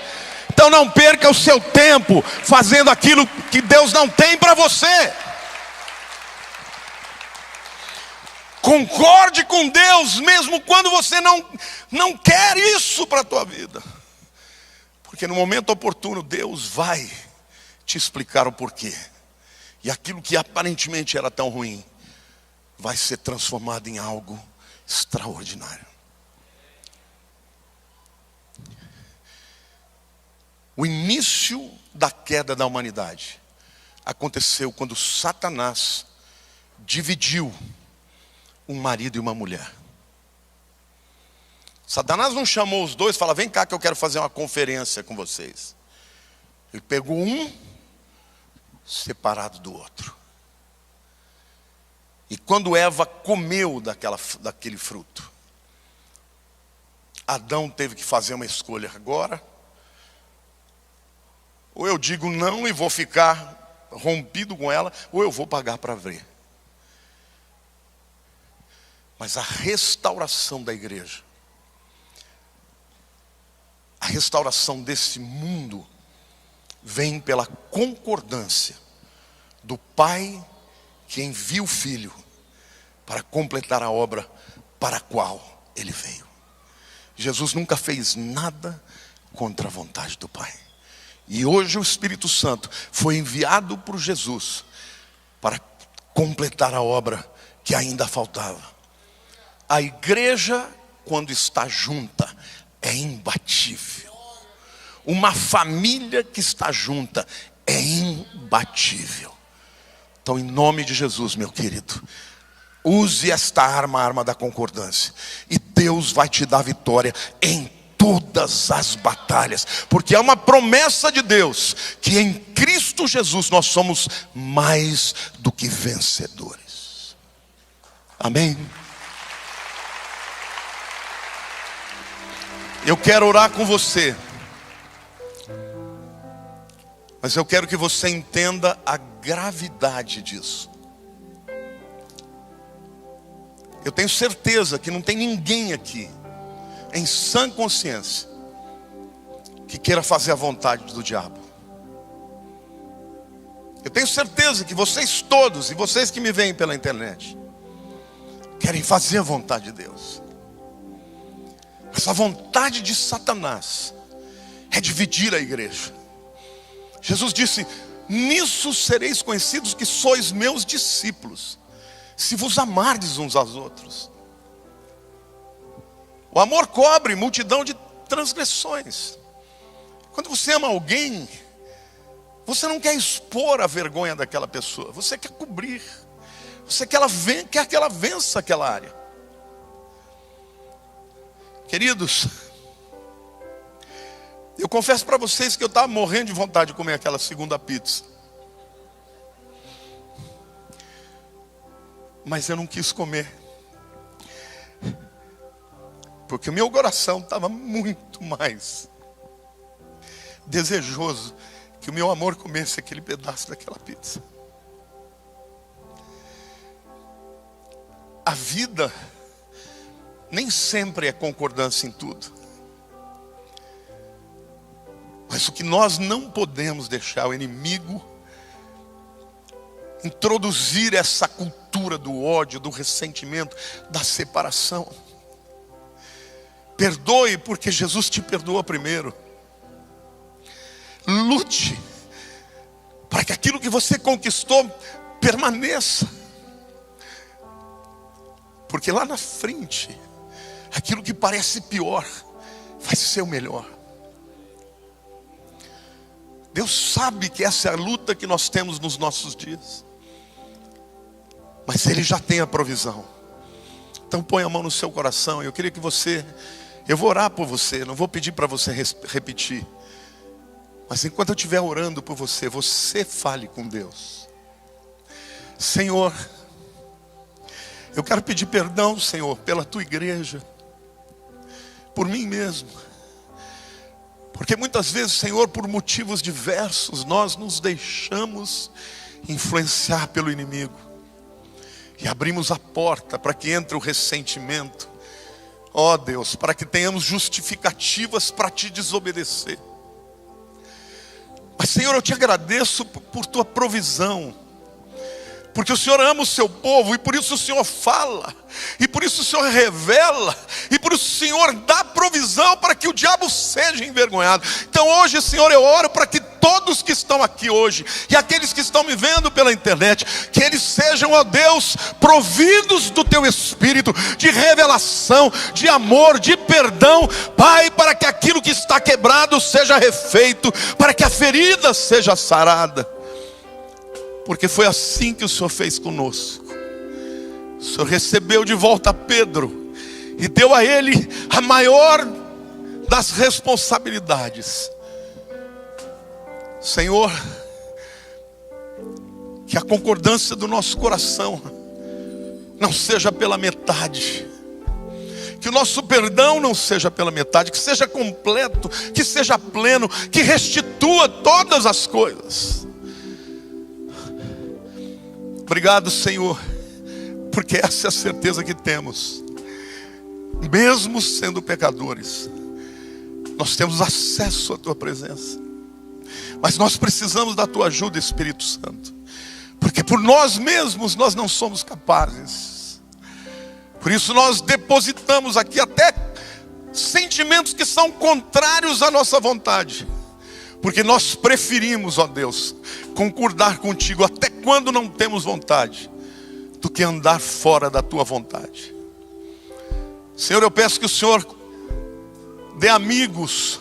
Então não perca o seu tempo fazendo aquilo que Deus não tem para você. Concorde com Deus, mesmo quando você não quer isso para a tua vida. Porque no momento oportuno, Deus vai te explicar o porquê. E aquilo que aparentemente era tão ruim, vai ser transformado em algo extraordinário. O início da queda da humanidade aconteceu quando Satanás dividiu um marido e uma mulher. Satanás não chamou os dois e falou: vem cá que eu quero fazer uma conferência com vocês. Ele pegou um separado do outro. E quando Eva comeu daquele fruto, Adão teve que fazer uma escolha agora. Ou eu digo não e vou ficar rompido com ela, ou eu vou pagar para ver. Mas a restauração da igreja, a restauração desse mundo, vem pela concordância do Pai que envia o Filho para completar a obra para a qual Ele veio. Jesus nunca fez nada contra a vontade do Pai. E hoje o Espírito Santo foi enviado por Jesus para completar a obra que ainda faltava. A igreja, quando está junta, é imbatível. Uma família que está junta é imbatível. Então, em nome de Jesus, meu querido, use esta arma, a arma da concordância, e Deus vai te dar vitória em todas as batalhas, porque é uma promessa de Deus, que em Cristo Jesus nós somos mais do que vencedores. Amém? Eu quero orar com você, mas eu quero que você entenda a gravidade disso. Eu tenho certeza que não tem ninguém aqui, em sã consciência, que queira fazer a vontade do diabo. Eu tenho certeza que vocês todos, e vocês que me veem pela internet, querem fazer a vontade de Deus. Mas a vontade de Satanás é dividir a igreja. Jesus disse: nisso sereis conhecidos que sois meus discípulos, se vos amardes uns aos outros. O amor cobre multidão de transgressões. Quando você ama alguém, você não quer expor a vergonha daquela pessoa, você quer cobrir. Você quer que ela vença aquela área. Queridos, eu confesso para vocês que eu estava morrendo de vontade de comer aquela segunda pizza. Mas eu não quis comer, porque o meu coração estava muito mais desejoso que o meu amor comesse aquele pedaço daquela pizza. A vida nem sempre é concordância em tudo. Mas o que nós não podemos deixar o inimigo introduzir essa cultura do ódio, do ressentimento, da separação. Perdoe porque Jesus te perdoou primeiro. Lute para que aquilo que você conquistou permaneça. Porque lá na frente, aquilo que parece pior vai ser o melhor. Deus sabe que essa é a luta que nós temos nos nossos dias. Mas Ele já tem a provisão. Então põe a mão no seu coração. Eu queria que eu vou orar por você, não vou pedir para você repetir. Mas enquanto eu estiver orando por você, você fale com Deus. Senhor, eu quero pedir perdão, Senhor, pela tua igreja, por mim mesmo. Porque muitas vezes, Senhor, por motivos diversos, nós nos deixamos influenciar pelo inimigo. E abrimos a porta para que entre o ressentimento. Ó Deus, para que tenhamos justificativas para te desobedecer. Mas Senhor, eu te agradeço por tua provisão. porque o Senhor ama o seu povo, e por isso o Senhor fala, e por isso o Senhor revela, e por isso o Senhor dá provisão para que o diabo seja envergonhado. Então hoje, Senhor, eu oro para que todos que estão aqui hoje, e aqueles que estão me vendo pela internet, que eles sejam, ó Deus, providos do teu Espírito, de revelação, de amor, de perdão, Pai, para que aquilo que está quebrado seja refeito, para que a ferida seja sarada, porque foi assim que o Senhor fez conosco. O Senhor recebeu de volta Pedro e deu a ele a maior das responsabilidades. Senhor, que a concordância do nosso coração não seja pela metade, que o nosso perdão não seja pela metade, que seja completo, que seja pleno, que restitua todas as coisas. Obrigado, Senhor, porque essa é a certeza que temos. Mesmo sendo pecadores, nós temos acesso à tua presença. Mas nós precisamos da tua ajuda, Espírito Santo, porque por nós mesmos nós não somos capazes. Por isso nós depositamos aqui até sentimentos que são contrários à nossa vontade, porque nós preferimos, ó Deus, concordar contigo até quando não temos vontade, do que andar fora da tua vontade. Senhor, eu peço que o Senhor dê amigos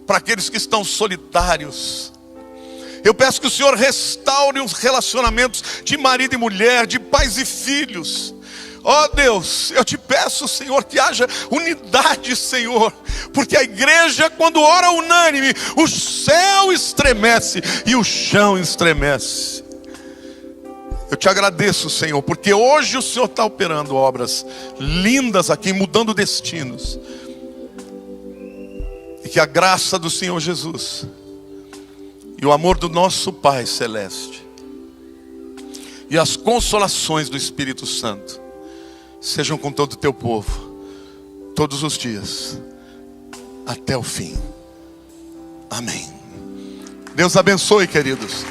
para aqueles que estão solitários. Eu peço que o Senhor restaure os relacionamentos de marido e mulher, de pais e filhos. Ó Deus, eu te peço, Senhor, que haja unidade, Senhor, porque a igreja, quando ora unânime, o céu estremece e o chão estremece. Eu te agradeço, Senhor, porque hoje o Senhor está operando obras lindas aqui, mudando destinos. E que a graça do Senhor Jesus e o amor do nosso Pai Celeste e as consolações do Espírito Santo sejam com todo o teu povo, todos os dias, até o fim. Amém. Deus abençoe, queridos.